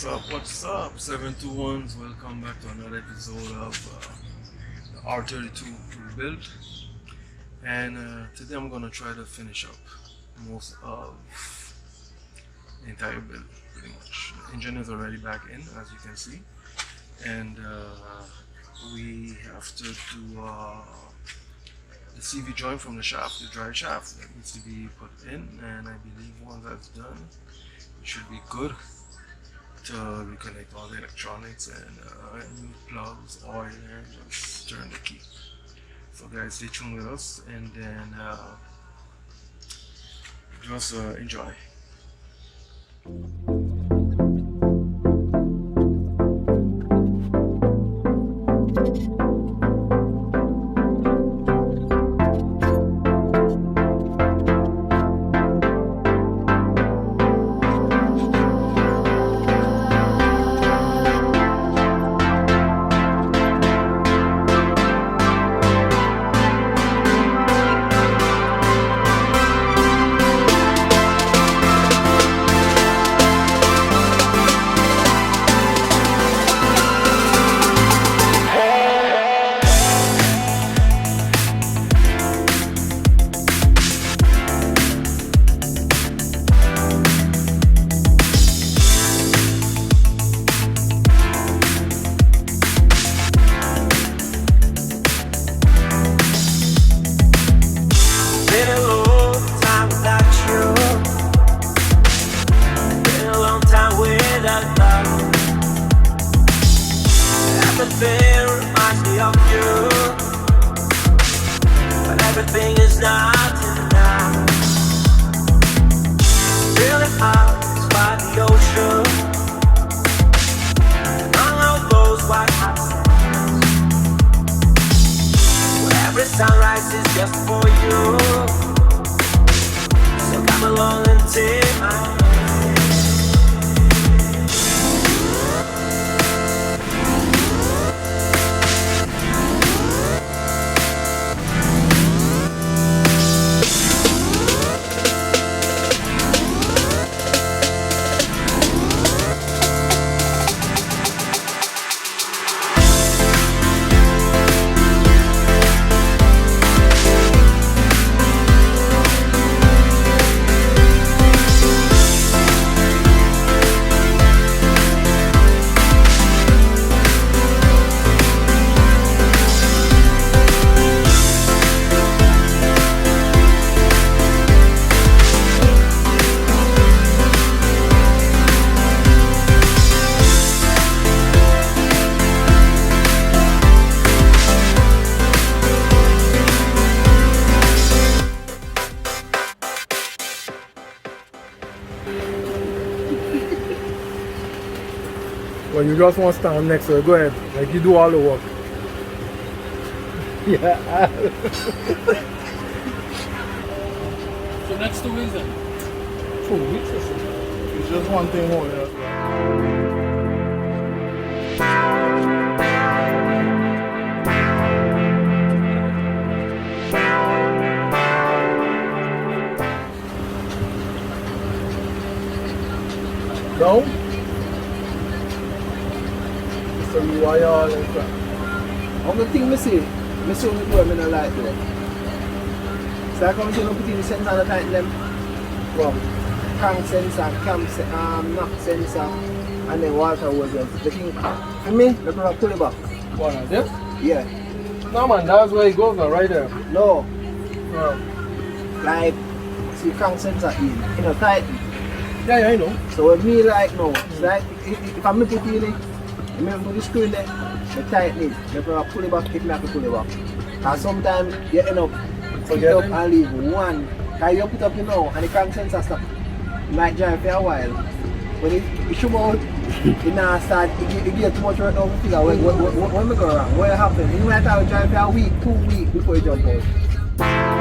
What's up? 721s, welcome back to another episode of the R32 rebuild. And today I'm gonna try to finish up most of the entire build, pretty much. The engine is already back in, as you can see, and we have to do the CV joint from the shaft, the drive shaft, that needs to be put in, and I believe once that's done, it should be good to reconnect all the electronics and new plugs, oil, and just turn the key. So guys, stay tuned with us, and then just enjoy. Everything reminds me of you, but everything is not enough. Feeling out by the ocean, among all those white hot sands, where every sunrise is just for you. So come along and take my hand. Well, you just want to stand next to her, go ahead. Like you do all the work. Yeah. So next 2 weeks then? 2 weeks or so. It's just one thing more. No? So you are all and crap. Only thing I see only do I don't like though. So I come to put in the sensor and tighten them from crank sensor, knock sensor, and then water hose. The thing for me, the product pull it back. What is this? Yeah. No man, that's where it goes now, right there. No. Yeah. Like see crank sensor in, you know, tighten. Yeah, I know. So with me like now, it's like if I'm put in it, I put the screw in there, I tighten it, the product pull it back, if not pull it back. And sometimes you end up put it up and leave one. Because you put up you know and the crank sensor stop. You might drive for a while. When it should out, it now start, it get too much right now to figure when we go wrong, what happens? You might have to drive for a week, 2 weeks before you jump out.